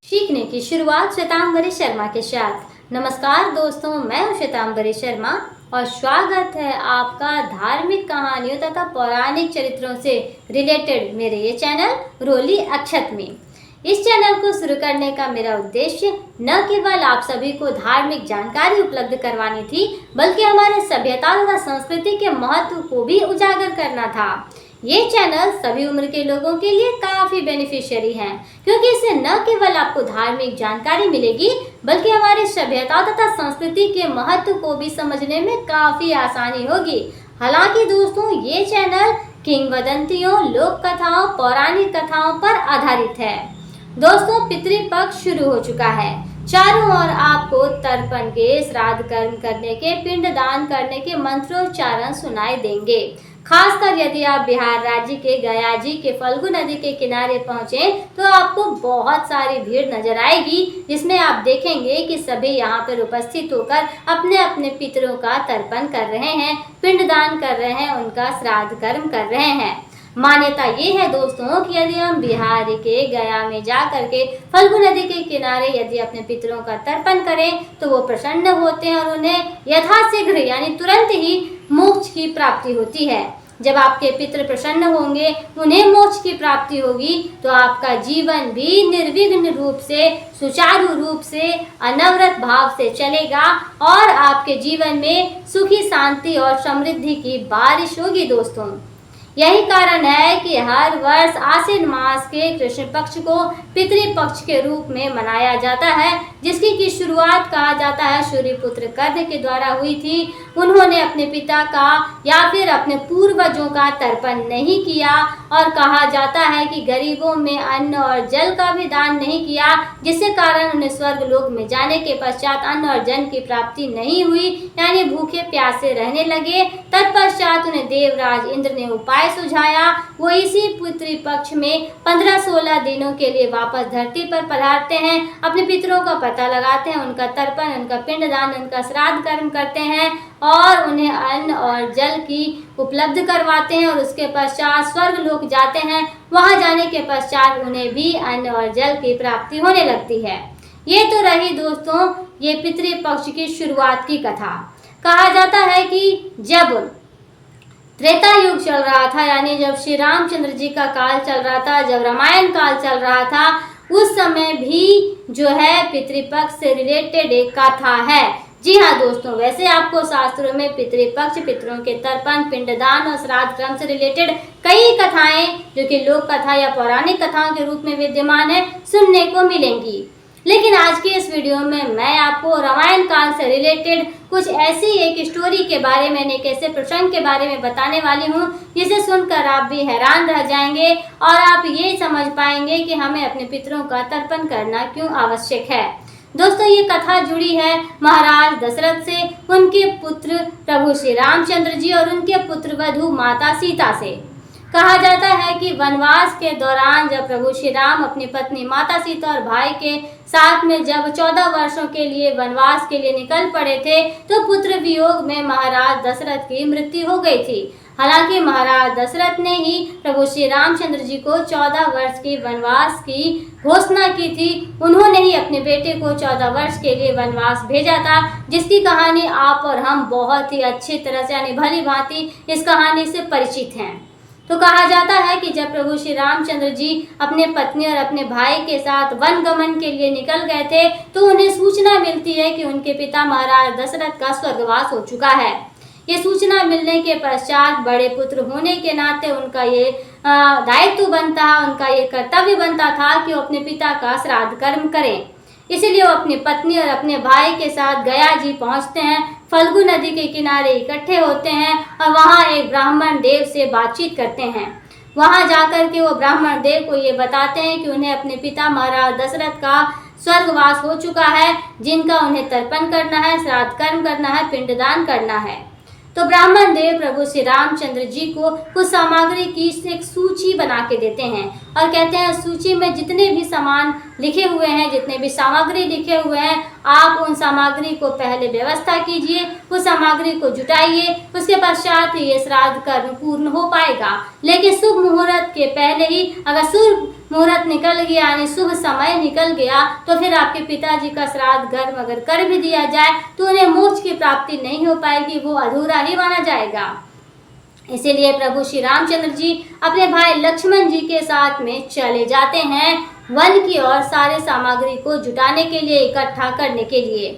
सीखने की शुरुआत श्वेतांबरी शर्मा के साथ। नमस्कार दोस्तों, मैं हूं श्वेतांबरी शर्मा और स्वागत है आपका धार्मिक कहानियों तथा पौराणिक चरित्रों से रिलेटेड मेरे ये चैनल रोली अक्षत में। इस चैनल को शुरू करने का मेरा उद्देश्य न केवल आप सभी को धार्मिक जानकारी उपलब्ध करवानी थी, बल्कि हमारे सभ्यता तथा संस्कृति के महत्व को भी उजागर करना था। ये चैनल सभी उम्र के लोगों के लिए काफी बेनिफिशियरी है, क्योंकि इससे न केवल आपको धार्मिक जानकारी मिलेगी, बल्कि हमारे सभ्यता तथा संस्कृति के महत्व को भी समझने में काफी आसानी होगी। हालांकि दोस्तों, ये चैनल किंवदंतियों, लोक कथाओं, पौराणिक कथाओं पर आधारित है। दोस्तों, पितृपक्ष शुरू हो चुका है। चारों ओर आपको तर्पण के, श्राद्ध कर्म करने के, पिंडदान करने के मंत्रोच्चारण सुनाई देंगे। खासकर यदि आप बिहार राज्य के गया जी के फल्गु नदी के किनारे पहुंचे तो आपको बहुत सारी भीड़ नजर आएगी, जिसमें आप देखेंगे कि सभी यहाँ पर उपस्थित होकर अपने अपने पितरों का तर्पण कर रहे हैं, पिंडदान कर रहे हैं, उनका श्राद्ध कर्म कर रहे हैं। मान्यता ये है दोस्तों कि यदि हम बिहार के गया में जा करके फल्गु नदी के किनारे यदि अपने पितरों का तर्पण करें तो वो प्रसन्न होते हैं और उन्हें यथाशीघ्र यानी तुरंत ही मोक्ष की प्राप्ति होती है। जब आपके पितृ प्रसन्न होंगे, उन्हें मोक्ष की प्राप्ति होगी, तो आपका जीवन भी निर्विघ्न रूप से, सुचारू रूप से, अनवरत भाव से चलेगा और आपके जीवन में सुखी, शांति और समृद्धि की बारिश होगी। दोस्तों, यही कारण है कि हर वर्ष आश्विन मास के कृष्ण पक्ष को पितृपक्ष के रूप में मनाया जाता है, जिसकी की शुरुआत कहा जाता है सूर्यपुत्र कर्ण के द्वारा हुई थी। उन्होंने अपने पिता का या फिर अपने पूर्वजों का तर्पण नहीं किया और कहा जाता है कि गरीबों में अन्न और जल का भी दान नहीं किया, जिसके कारण उन्हें स्वर्ग लोक में जाने के पश्चात अन्न और जल की प्राप्ति नहीं हुई, यानी भूखे प्यासे रहने लगे। तत्पश्चात उन्हें देवराज इंद्र ने उपाय सुझाया। वो इसी पितृपक्ष में 15-16 दिनों के लिए वापस धरती पर पधारते हैं, अपने पितरों का पता लगाते हैं, उनका तर्पण, उनका पिंडदान, उनका श्राद्ध कर्म करते हैं और उन्हें अन्न और जल की उपलब्ध करवाते हैं और उसके पश्चात स्वर्ग लोक जाते हैं। वहां जाने के पश्चात उन्हें भी अन्न और जल की प्राप्ति होने लगती है। ये तो रही दोस्तों ये पितृपक्ष की शुरुआत की कथा। कहा जाता है कि जब त्रेता युग चल रहा था, यानी जब श्री रामचंद्र जी का काल चल रहा था, जब रामायण काल चल रहा था, उस समय भी जो है पितृपक्ष से रिलेटेड एक कथा है। जी हाँ दोस्तों, वैसे आपको शास्त्रों में पितृपक्ष, पितरों के तर्पण, पिंडदान और श्राद्ध कर्म से रिलेटेड कई कथाएं जो कि लोक कथा या पौराणिक कथाओं के रूप में विद्यमान है सुनने को मिलेंगी। लेकिन आज के इस वीडियो में मैं आपको रामायण काल से रिलेटेड कुछ ऐसी एक स्टोरी के बारे में, एक ऐसे प्रसंग के बारे में बताने वाली हूँ जिसे सुनकर आप भी हैरान रह जाएंगे और आप ये समझ पाएंगे कि हमें अपने पितरों का तर्पण करना क्यों आवश्यक है। दोस्तों, ये कथा जुड़ी है महाराज दशरथ से, उनके पुत्र प्रभु श्री रामचंद्र जी और उनके पुत्र वधू माता सीता से। कहा जाता है कि वनवास के दौरान जब प्रभु श्री राम अपनी पत्नी माता सीता और भाई के साथ में जब 14 वर्षों के लिए वनवास के लिए निकल पड़े थे, तो पुत्र वियोग में महाराज दशरथ की मृत्यु हो गई थी। हालांकि महाराज दशरथ ने ही प्रभु श्री रामचंद्र जी को 14 वर्ष की वनवास की घोषणा की थी। उन्होंने ही अपने बेटे को 14 वर्ष के लिए वनवास भेजा था, जिसकी कहानी आप और हम बहुत ही अच्छी तरह से यानी भली भांति इस कहानी से परिचित हैं। तो कहा जाता है कि जब प्रभु श्री रामचंद्र जी अपने पत्नी और अपने भाई के साथ वन गमन के लिए निकल गए थे, तो उन्हें सूचना मिलती है कि उनके पिता महाराज दशरथ का स्वर्गवास हो चुका है। ये सूचना मिलने के पश्चात बड़े पुत्र होने के नाते उनका ये दायित्व बनता, उनका ये कर्तव्य बनता था कि वो अपने पिता का श्राद्ध कर्म करें। इसीलिए वो अपनी पत्नी और अपने भाई के साथ गया जी पहुंचते हैं, फल्गु नदी के किनारे इकट्ठे होते हैं और वहां एक ब्राह्मण देव से बातचीत करते हैं। वहां जाकर के वो ब्राह्मण देव को ये बताते हैं कि उन्हें अपने पिता महाराज दशरथ का स्वर्गवास हो चुका है, जिनका उन्हें तर्पण करना है, श्राद्ध कर्म करना है, पिंडदान करना है। तो ब्राह्मण देव प्रभु श्री रामचंद्र जी को कुछ सामग्री की एक सूची बना के देते हैं और कहते हैं सूची में जितने भी सामान लिखे हुए हैं, जितने भी सामग्री लिखे हुए हैं, आप उन सामग्री को पहले व्यवस्था कीजिए, उस सामग्री को जुटाइए, उसके पश्चात ये श्राद्ध कर्म पूर्ण हो पाएगा। लेकिन शुभ मुहूर्त के पहले ही अगर शुभ मुहूर्त निकल गया यानी शुभ समय निकल गया तो फिर आपके पिताजी का श्राद्ध कर्म अगर कर भी दिया जाए तो उन्हें मोक्ष की प्राप्ति नहीं हो पाएगी, वो अधूरा ही माना जाएगा। इसीलिए प्रभु श्री रामचंद्र जी अपने भाई लक्ष्मण जी के साथ में चले जाते हैं वन की ओर सारे सामग्री को जुटाने के लिए, इकट्ठा करने के लिए।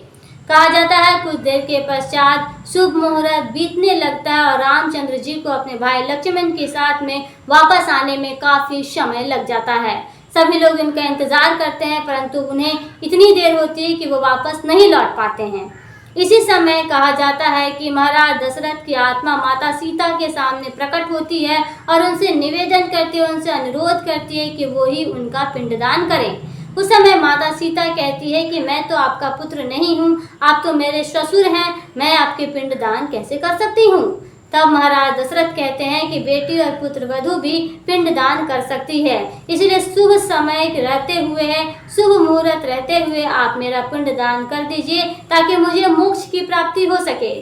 कहा जाता है कुछ देर के पश्चात शुभ मुहूर्त बीतने लगता है और रामचंद्र जी को अपने भाई लक्ष्मण के साथ में वापस आने में काफी समय लग जाता है। सभी लोग इनका इंतजार करते हैं परंतु उन्हें इतनी देर होती है कि वो वापस नहीं लौट पाते हैं। इसी समय कहा जाता है कि महाराज दशरथ की आत्मा माता सीता के सामने प्रकट होती है और उनसे निवेदन करती है, उनसे अनुरोध करती है कि वो ही उनका पिंडदान करें। उस समय माता सीता कहती है कि मैं तो आपका पुत्र नहीं हूँ, आप तो मेरे ससुर हैं, मैं आपके पिंडदान कैसे कर सकती हूँ। तब महाराज दशरथ कहते हैं कि बेटी और पुत्र वधू भी पिंडदान कर सकती है, इसलिए शुभ समय रहते हुए, शुभ मुहूर्त रहते हुए आप मेरा पिंडदान कर दीजिए ताकि मुझे मोक्ष की प्राप्ति हो सके।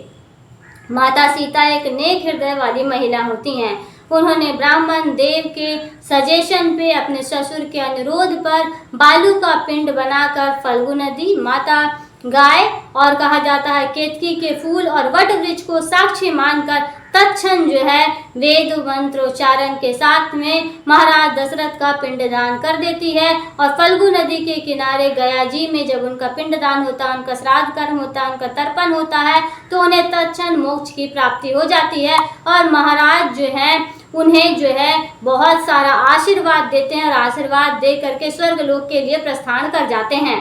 माता सीता एक नेक हृदय वाली महिला होती हैं। उन्होंने ब्राह्मण देव के सजेशन पे अपने ससुर के अनुरोध पर बालू का पिंड बनाकर फल्गु नदी, माता गाय और कहा जाता है केतकी के फूल और वट वृक्ष को साक्षी मानकर तत्क्षण जो है वेद मंत्रोच्चारण के साथ में महाराज दशरथ का पिंडदान कर देती है। और फल्गु नदी के किनारे गया जी में जब उनका पिंडदान होता है, उनका श्राद्ध कर्म होता है, उनका तर्पण होता है तो उन्हें तत्क्षण मोक्ष की प्राप्ति हो जाती है और महाराज जो है उन्हें जो है बहुत सारा आशीर्वाद देते हैं और आशीर्वाद दे करके स्वर्ग लोक के लिए प्रस्थान कर जाते हैं।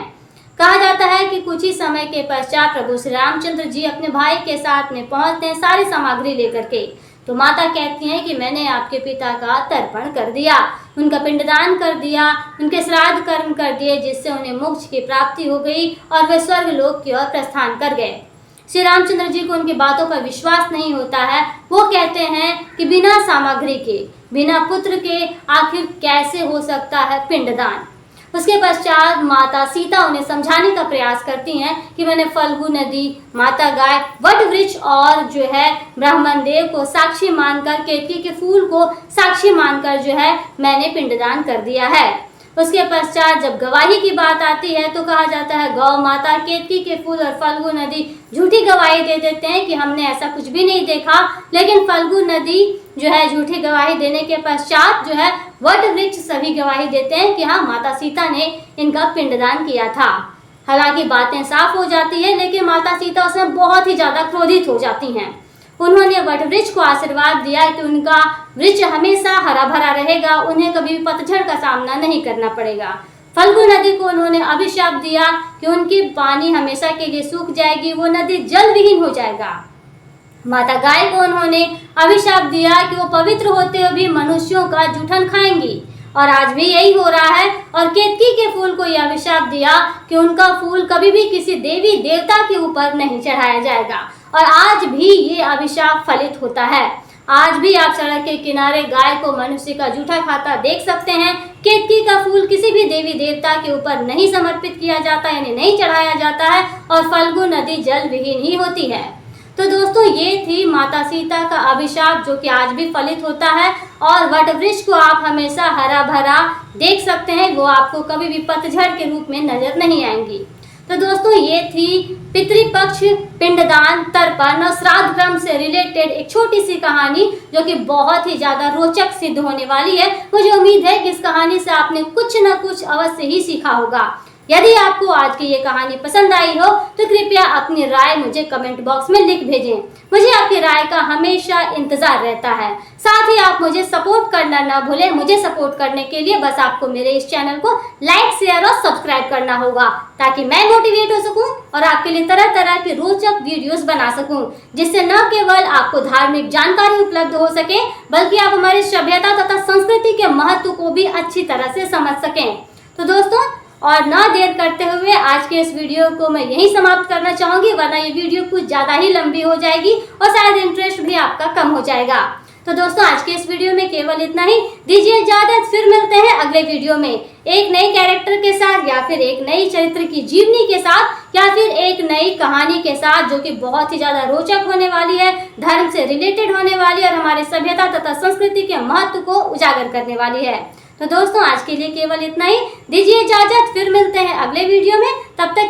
कहा जाता है कि कुछ ही समय के पश्चात प्रभु श्री रामचंद्र जी अपने भाई के साथ में पहुंचते हैं सारी सामग्री लेकर के। तो माता कहती हैं कि मैंने आपके पिता का तर्पण कर दिया, उनका पिंडदान कर दिया, उनके श्राद्ध कर्म कर दिए, जिससे उन्हें मोक्ष की प्राप्ति हो गई और वे स्वर्ग लोक की ओर प्रस्थान कर गए। श्री रामचंद्र जी को उनकी बातों पर विश्वास नहीं होता है। वो कहते हैं कि बिना सामग्री के, बिना पुत्र के आखिर कैसे हो सकता है पिंडदान। उसके पश्चात माता सीता उन्हें समझाने का प्रयास करती हैं कि मैंने फल्गु नदी, माता गाय, वट वृक्ष और जो है ब्राह्मण देव को साक्षी मानकर, केतकी के फूल को साक्षी मानकर जो है मैंने पिंडदान कर दिया है। उसके पश्चात जब गवाही की बात आती है तो कहा जाता है गौ माता, केतकी के फूल और फल्गु नदी झूठी गवाही दे देते हैं कि हमने ऐसा कुछ भी नहीं देखा। लेकिन फल्गु नदी जो है झूठी गवाही देने के पश्चात जो है वट वृक्ष सभी गवाही देते हैं कि हाँ माता सीता ने इनका पिंडदान किया था। हालांकि बातें साफ हो जाती है लेकिन माता सीता उसमें बहुत ही ज्यादा क्रोधित हो जाती हैं। उन्होंने वट वृक्ष को आशीर्वाद दिया कि उनका वृक्ष हमेशा हरा भरा रहेगा, उन्हें कभी भी पतझड़ का सामना नहीं करना पड़ेगा। फल्गु नदी को उन्होंने अभिशाप दिया कि उनकी पानी हमेशा के लिए सूख जाएगी, वो नदी जल विहीन हो जाएगा। माता गाय को उन्होंने अभिशाप दिया कि वो पवित्र होते हुए भी मनुष्यों का जूठन खाएंगी और आज भी यही हो रहा है। और केतकी के फूल को यह अभिशाप दिया कि उनका फूल कभी भी किसी देवी देवता के ऊपर नहीं चढ़ाया जाएगा और आज भी ये अभिशाप फलित होता है। आज भी आप सड़क के किनारे गाय को मनुष्य का जूठा खाता देख सकते हैं। केतकी का फूल किसी भी देवी देवता के ऊपर नहीं समर्पित किया जाता, यानी नहीं चढ़ाया जाता है और फल्गु नदी जल विहीन ही होती है। तो दोस्तों ये थी माता सीता का अभिशाप जो कि आज भी फलित होता है। और वट वृक्ष को आप हमेशा हरा भरा देख सकते हैं, वो आपको कभी भी पतझड़ के रूप में नजर नहीं आएंगी। तो दोस्तों ये थी पितृपक्ष, पिंडदान, तर्पण और श्राद्ध कर्म से रिलेटेड एक छोटी सी कहानी जो कि बहुत ही ज्यादा रोचक सिद्ध होने वाली है। मुझे उम्मीद है कि इस कहानी से आपने कुछ न कुछ अवश्य ही सीखा होगा। यदि आपको आज की ये कहानी पसंद आई हो तो कृपया अपनी राय मुझे कमेंट बॉक्स में लिख भेजें। मुझे आपकी राय का हमेशा इंतजार रहता है। साथ ही आप मुझे सपोर्ट करना ना भूलें। मुझे सपोर्ट करने के लिए बस आपको मेरे इस चैनल को लाइक, शेयर और सब्सक्राइब करना होगा ताकि मैं मोटिवेट हो सकूं और आपके लिए तरह तरह के रोचक वीडियोस बना सकूं, जिससे न केवल आपको धार्मिक जानकारी उपलब्ध हो सके बल्कि आप हमारी सभ्यता तथा संस्कृति के महत्व को भी अच्छी तरह से समझ सकें। तो दोस्तों और ना देर करते हुए आज के इस वीडियो को मैं यहीं समाप्त करना चाहूंगी, वरना ये वीडियो कुछ ज़्यादा ही लंबी हो जाएगी और शायद इंटरेस्ट भी आपका कम हो जाएगा। तो दोस्तों आज के इस वीडियो में केवल इतना ही। दीजिए इजाजत, फिर मिलते हैं अगले वीडियो में एक नई कैरेक्टर के साथ, या फिर एक नई चरित्र की जीवनी के साथ, या फिर एक नई कहानी के साथ जो कि बहुत ही ज्यादा रोचक होने वाली है, धर्म से रिलेटेड होने वाली है और हमारी सभ्यता तथा संस्कृति के महत्व को उजागर करने वाली है। तो दोस्तों आज के लिए केवल इतना ही। दीजिए इजाजत, फिर मिलते हैं अगले वीडियो में। तब तक